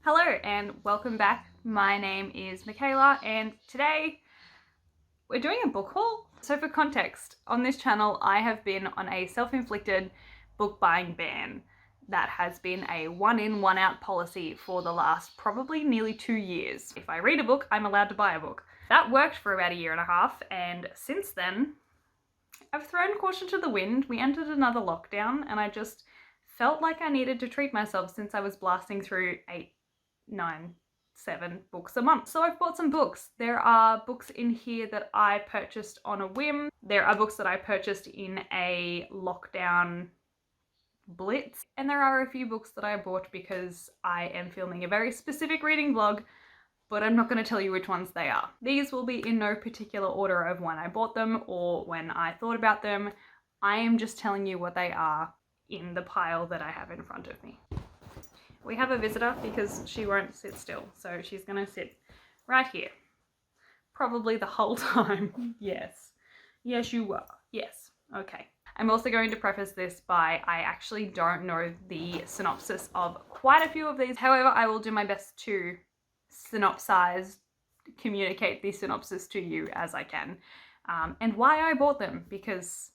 Hello and welcome back. My name is Meekela and today we're doing a book haul. So for context, on this channel I have been on a self-inflicted book buying ban that has been a one in, one out policy for the last probably nearly 2 years. If I read a book, I'm allowed to buy a book. That worked for about 1.5 years, and since then I've thrown caution to the wind. We entered another lockdown and I just felt like I needed to treat myself since I was blasting through 8, 9, 7 books a month. So I've bought some books. There are books in here that I purchased on a whim. There are books that I purchased in a lockdown blitz. And there are a few books that I bought because I am filming a very specific reading vlog, but I'm not going to tell you which ones they are. These will be in no particular order of when I bought them or when I thought about them. I am just telling you what they are in the pile that I have in front of me. We have a visitor because she won't sit still, so she's gonna sit right here. Probably the whole time. Yes. Yes, you were. Yes. Okay. I'm also going to preface this by I actually don't know the synopsis of quite a few of these. However, I will do my best to communicate the synopsis to you as I can. And why I bought them, because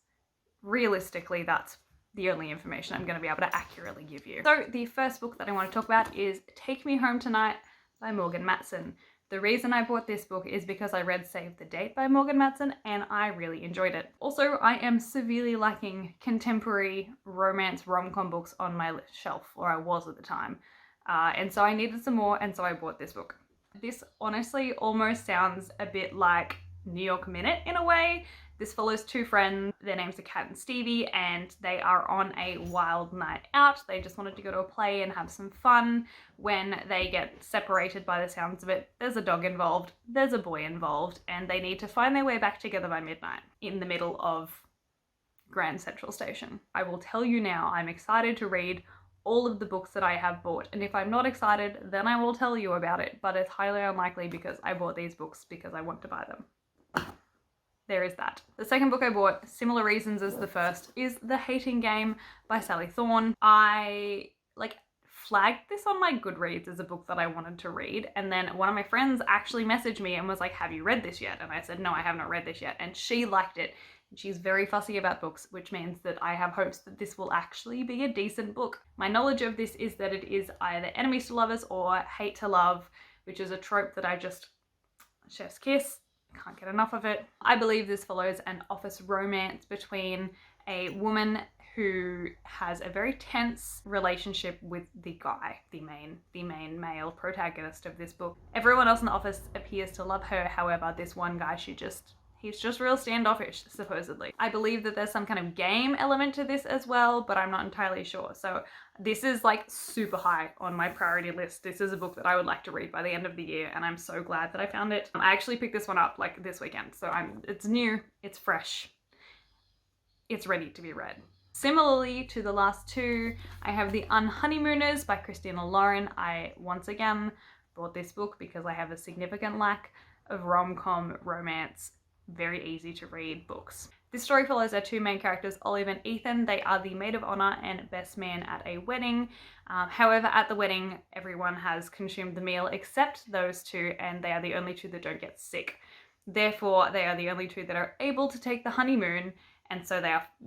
realistically that's the only information I'm going to be able to accurately give you. So the first book that I want to talk about is Take Me Home Tonight by Morgan Matson. The reason I bought this book is because I read Save the Date by Morgan Matson and I really enjoyed it. Also, I am severely lacking contemporary romance rom-com books on my shelf, or I was at the time. And so I needed some more, and so I bought this book. This honestly almost sounds a bit like New York Minute in a way. This follows two friends, their names are Kat and Stevie, and they are on a wild night out. They just wanted to go to a play and have some fun. When they get separated by the sounds of it, there's a dog involved, there's a boy involved, and they need to find their way back together by midnight in the middle of Grand Central Station. I will tell you now, I'm excited to read all of the books that I have bought, and if I'm not excited, then I will tell you about it, but it's highly unlikely because I bought these books because I want to buy them. There is that. The second book I bought, similar reasons as the first, is The Hating Game by Sally Thorne. I flagged this on my Goodreads as a book that I wanted to read, and then one of my friends actually messaged me and was like, have you read this yet? And I said, no, I have not read this yet, and she liked it. She's very fussy about books, which means that I have hopes that this will actually be a decent book. My knowledge of this is that it is either enemies to lovers or hate to love, which is a trope that I just, chef's kiss. Can't get enough of it. I believe this follows an office romance between a woman who has a very tense relationship with the guy, the main male protagonist of this book. Everyone else in the office appears to love her, however, this one guy, he's just real standoffish, supposedly. I believe that there's some kind of game element to this as well, but I'm not entirely sure. So this is like super high on my priority list. This is a book that I would like to read by the end of the year, and I'm so glad that I found it. I actually picked this one up like this weekend, so it's new, it's fresh, it's ready to be read. Similarly to the last two, I have The Unhoneymooners by Christina. I once again bought this book because I have a significant lack of rom-com romance, very easy to read books. This story follows our two main characters, Olive and Ethan. They are the maid of honor and best man at a wedding. However, at the wedding, everyone has consumed the meal except those two, and they are the only two that don't get sick. Therefore, they are the only two that are able to take the honeymoon, and so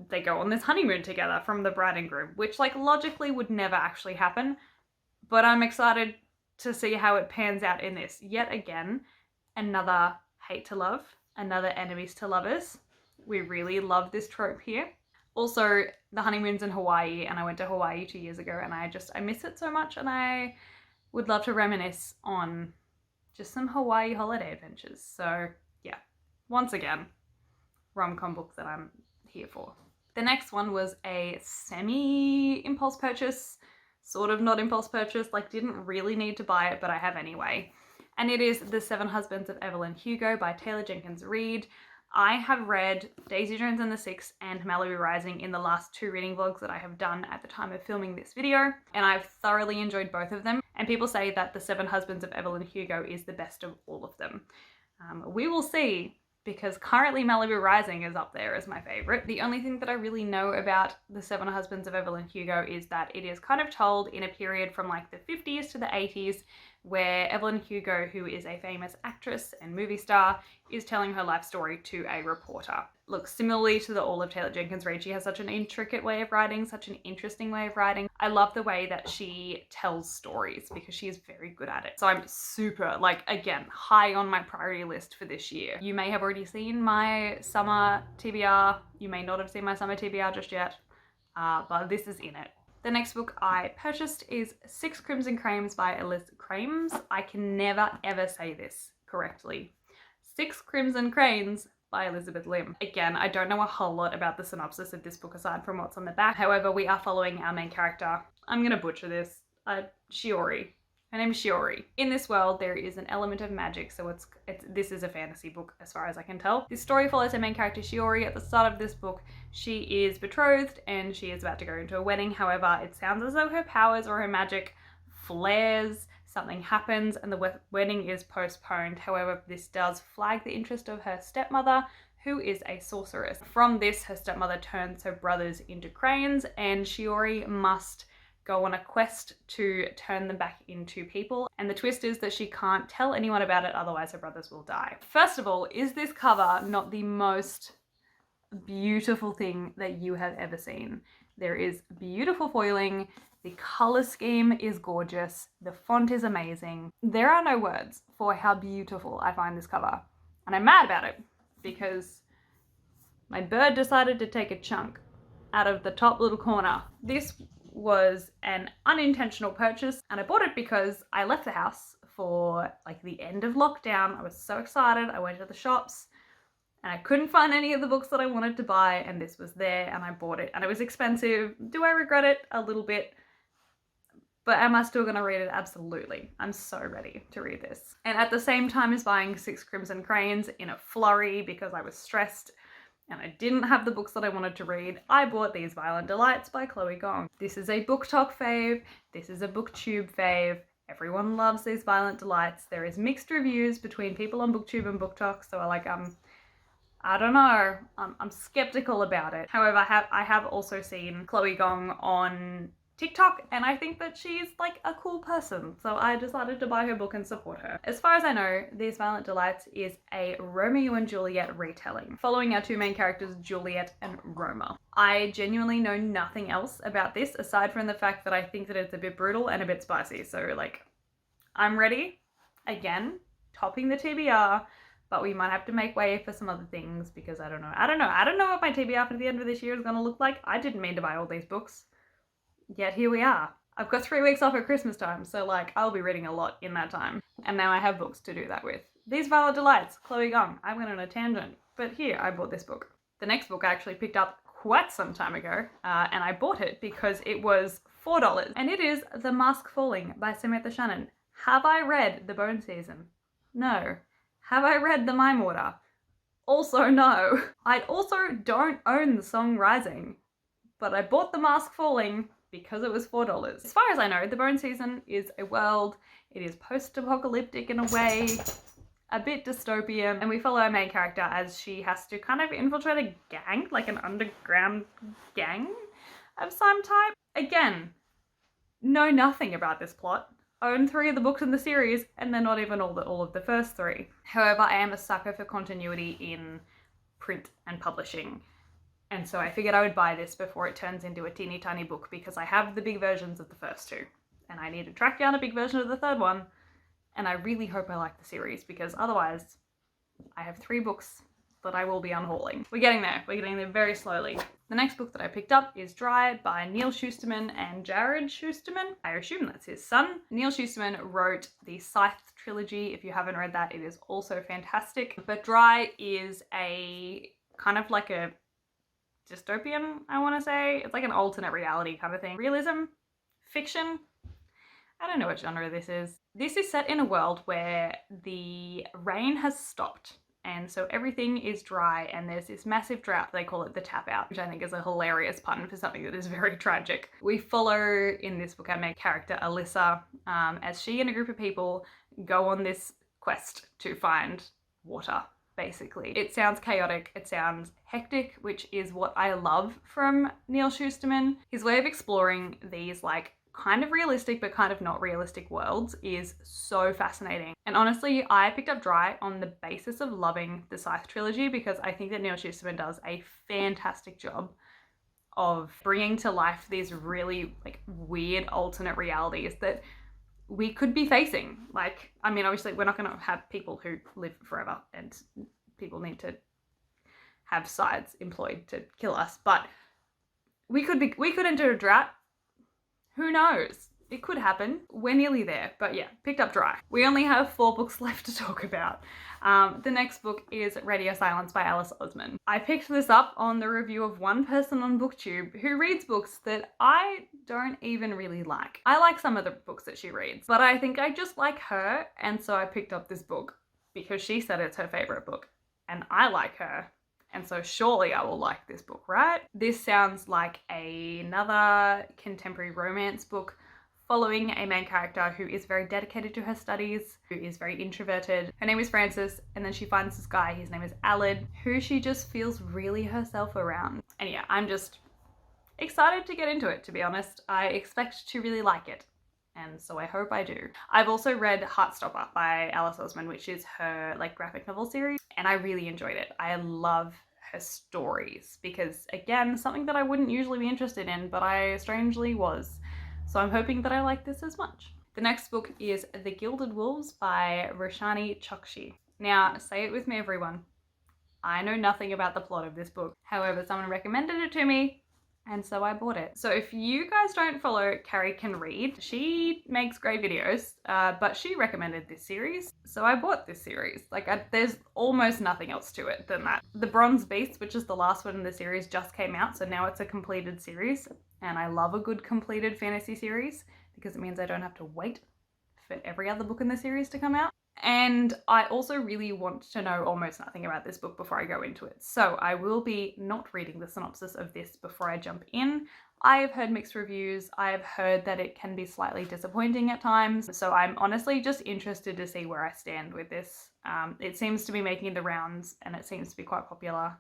they go on this honeymoon together from the bride and groom, which logically would never actually happen, but I'm excited to see how it pans out in this. Yet again, another hate to love, another enemies to lovers. We really love this trope here. Also, the honeymoon's in Hawaii, and I went to Hawaii 2 years ago, and I miss it so much, and I would love to reminisce on just some Hawaii holiday adventures. So yeah, once again, rom-com book that I'm here for. The next one was a semi-impulse purchase, sort of not impulse purchase, didn't really need to buy it, but I have anyway. And it is The Seven Husbands of Evelyn Hugo by Taylor Jenkins Reid. I have read Daisy Jones and the Six and Malibu Rising in the last 2 reading vlogs that I have done at the time of filming this video, and I've thoroughly enjoyed both of them. And people say that The Seven Husbands of Evelyn Hugo is the best of all of them. We will see because currently Malibu Rising is up there as my favorite. The only thing that I really know about The Seven Husbands of Evelyn Hugo is that it is kind of told in a period from like the 50s to the 80s, where Evelyn Hugo, who is a famous actress and movie star, is telling her life story to a reporter. Look, similarly to the all of Taylor Jenkins Reid, she has such an intricate way of writing, such an interesting way of writing. I love the way that she tells stories because she is very good at it. So I'm super, like, again, high on my priority list for this year. You may have already seen my summer TBR. You may not have seen my summer TBR just yet, but this is in it. The next book I purchased is Six Crimson Cranes by Crames. I can never ever say this correctly. Six Crimson Cranes by Elizabeth Lim. Again, I don't know a whole lot about the synopsis of this book aside from what's on the back. However, we are following our main character. I'm gonna butcher this. Shiori. Her name is Shiori. In this world, there is an element of magic, so this is a fantasy book as far as I can tell. This story follows our main character Shiori. At the start of this book, she is betrothed and she is about to go into a wedding. However, it sounds as though her powers or her magic flares, something happens and the wedding is postponed. However, this does flag the interest of her stepmother, who is a sorceress. From this, her stepmother turns her brothers into cranes and Shiori must go on a quest to turn them back into people. And the twist is that she can't tell anyone about it, otherwise her brothers will die. First of all, is this cover not the most beautiful thing that you have ever seen? There is beautiful foiling. The color scheme is gorgeous. The font is amazing. There are no words for how beautiful I find this cover. And I'm mad about it because my bird decided to take a chunk out of the top little corner. This was an unintentional purchase and I bought it because I left the house for like the end of lockdown. I was so excited. I went to the shops and I couldn't find any of the books that I wanted to buy, and this was there and I bought it, and it was expensive. Do I regret it? A little bit. But am I still going to read it? Absolutely. I'm so ready to read this. And at the same time as buying Six Crimson Cranes in a flurry because I was stressed and I didn't have the books that I wanted to read, I bought These Violent Delights by Chloe Gong. This is a book talk fave. This is a booktube fave. Everyone loves These Violent Delights. There is mixed reviews between people on booktube and book talk, so I don't know. I'm skeptical about it. However, I have also seen Chloe Gong on TikTok, and I think that she's like a cool person, so I decided to buy her book and support her. As far as I know, These Violent Delights is a Romeo and Juliet retelling, following our two main characters, Juliet and Roma. I genuinely know nothing else about this aside from the fact that I think that it's a bit brutal and a bit spicy, so like, I'm ready. Again, topping the TBR, but we might have to make way for some other things because I don't know what my TBR for the end of this year is gonna look like. I didn't mean to buy all these books. Yet here we are. I've got 3 weeks off at Christmas time, so like I'll be reading a lot in that time. And now I have books to do that with. These Violent Delights, Chloe Gong. I went on a tangent, but here I bought this book. The next book I actually picked up quite some time ago, and I bought it because it was $4, and it is The Mask Falling by Samantha Shannon. Have I read The Bone Season? No. Have I read The Mime Order? Also no. I also don't own the song Rising, but I bought The Mask Falling because it was $4. As far as I know, The Bone Season is a world. It is post-apocalyptic in a way, a bit dystopian, and we follow our main character as she has to kind of infiltrate a gang, like an underground gang of some type. Again, know nothing about this plot. Own 3 of the books in the series, and they're not even all of the first 3. However, I am a sucker for continuity in print and publishing. And so I figured I would buy this before it turns into a teeny tiny book because I have the big versions of the first 2. And I need to track down a big version of the 3rd one. And I really hope I like the series because otherwise I have 3 books that I will be unhauling. We're getting there very slowly. The next book that I picked up is Dry by Neal Shusterman and Jarrod Shusterman. I assume that's his son. Neal Shusterman wrote the Scythe trilogy. If you haven't read that, it is also fantastic. But Dry is a kind of like a dystopian, I want to say. It's like an alternate reality kind of thing. Realism? Fiction? I don't know what genre this is. This is set in a world where the rain has stopped and so everything is dry and there's this massive drought. They call it the tap out, which I think is a hilarious pun for something that is very tragic. We follow in this book our main character Alyssa as she and a group of people go on this quest to find water. basically. It sounds chaotic, it sounds hectic, which is what I love from Neal Shusterman. His way of exploring these like kind of realistic but kind of not realistic worlds is so fascinating. And honestly, I picked up Dry on the basis of loving the Scythe trilogy because I think that Neal Shusterman does a fantastic job of bringing to life these really like weird alternate realities that we could be facing. Like, I mean, obviously we're not going to have people who live forever and people need to have scythes employed to kill us, but we could enter a drought. Who knows? It could happen. We're nearly there, but yeah, picked up Dry. We only have 4 books left to talk about. The next book is Radio Silence by Alice Oseman. I picked this up on the review of one person on BookTube who reads books that I don't even really like. I like some of the books that she reads, but I think I just like her, and so I picked up this book because she said it's her favorite book, and I like her. And so surely I will like this book, right? This sounds like another contemporary romance book following a main character who is very dedicated to her studies, who is very introverted. Her name is Frances, and then she finds this guy, his name is Aled, who she just feels really herself around. And yeah, I'm just excited to get into it, to be honest. I expect to really like it, and so I hope I do. I've also read Heartstopper by Alice Oseman, which is her like graphic novel series, and I really enjoyed it. I love her stories because, again, something that I wouldn't usually be interested in, but I strangely was. So I'm hoping that I like this as much. The next book is The Gilded Wolves by Roshani Chokshi. Now, say it with me, everyone. I know nothing about the plot of this book. However, someone recommended it to me, and so I bought it. So if you guys don't follow Carrie Can Read, she makes great videos, but she recommended this series, so I bought this series. Like, there's almost nothing else to it than that. The Bronze Beast, which is the last one in the series, just came out, so now it's a completed series, and I love a good completed fantasy series because it means I don't have to wait for every other book in the series to come out. And I also really want to know almost nothing about this book before I go into it. So I will be not reading the synopsis of this before I jump in. I have heard mixed reviews. I have heard that it can be slightly disappointing at times. So I'm honestly just interested to see where I stand with this. It seems to be making the rounds and it seems to be quite popular.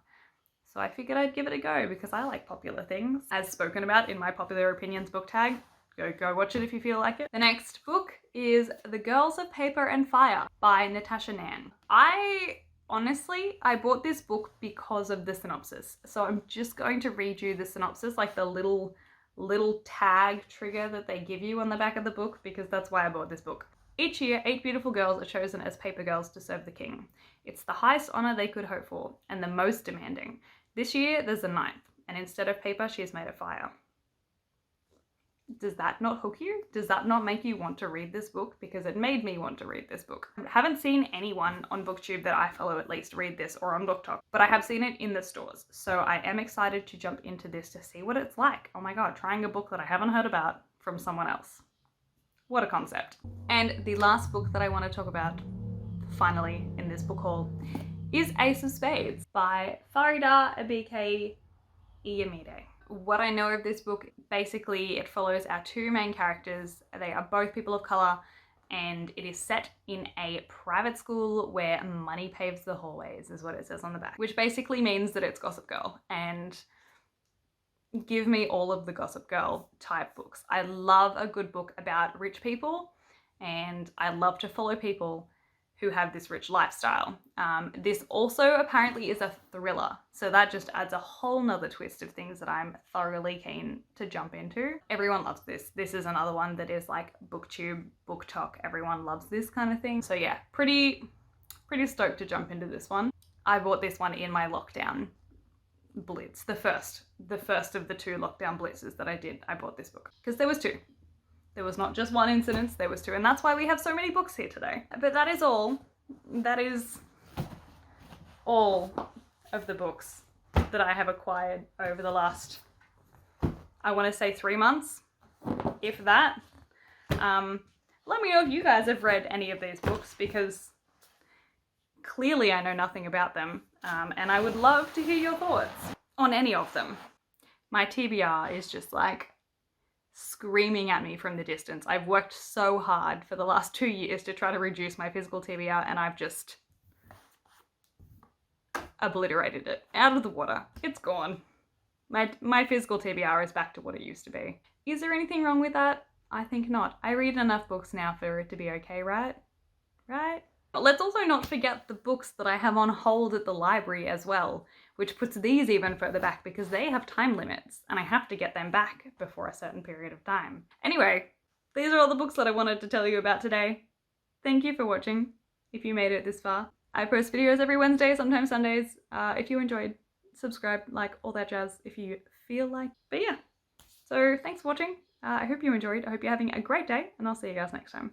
So I figured I'd give it a go because I like popular things, as spoken about in my popular opinions book tag. Go watch it if you feel like it. The next book is The Girls of Paper and Fire by Natasha Ngan. I bought this book because of the synopsis. So I'm just going to read you the synopsis, like the little tag trigger that they give you on the back of the book, because that's why I bought this book. Each year, 8 beautiful girls are chosen as paper girls to serve the king. It's the highest honor they could hope for, and the most demanding. This year, there's a 9th, and instead of paper, she is made of fire. Does that not hook you? Does that not make you want to read this book? Because it made me want to read this book. I haven't seen anyone on BookTube that I follow at least read this, or on BookTok, but I have seen it in the stores. So I am excited to jump into this to see what it's like. Oh my god, trying a book that I haven't heard about from someone else. What a concept. And the last book that I want to talk about, finally, in this book haul, is Ace of Spades by Faridah Abike-Iyimide. What I know of this book, basically it follows our 2 main characters. They are both people of colour, and it is set in a private school where money paves the hallways, is what it says on the back, which basically means that it's Gossip Girl, and give me all of the Gossip Girl type books. I love a good book about rich people, and I love to follow people who have this rich lifestyle. This also apparently is a thriller, so that just adds a whole nother twist of things that I'm thoroughly keen to jump into. Everyone loves this. This is another one that is like BookTube, BookTok, everyone loves this kind of thing. So yeah, pretty stoked to jump into this one. I bought this one in my lockdown blitz, the first of the 2 lockdown blitzes that I did. I bought this book because there was 2. There was not just one incident, there was 2, and that's why we have so many books here today. But that is all. That is all of the books that I have acquired over the last, I want to say 3 months, if that. Let me know if you guys have read any of these books, because clearly I know nothing about them, and I would love to hear your thoughts on any of them. My TBR is just like screaming at me from the distance. I've worked so hard for the last 2 years to try to reduce my physical TBR, and I've just obliterated it out of the water. It's gone. My physical TBR is back to what it used to be. Is there anything wrong with that? I think not. I read enough books now for it to be okay, right? Right? But let's also not forget the books that I have on hold at the library as well, which puts these even further back because they have time limits and I have to get them back before a certain period of time. Anyway, these are all the books that I wanted to tell you about today. Thank you for watching, if you made it this far. I post videos every Wednesday, sometimes Sundays. If you enjoyed, subscribe, like, all that jazz if you feel like. But yeah, so thanks for watching. I hope you enjoyed. I hope you're having a great day, and I'll see you guys next time.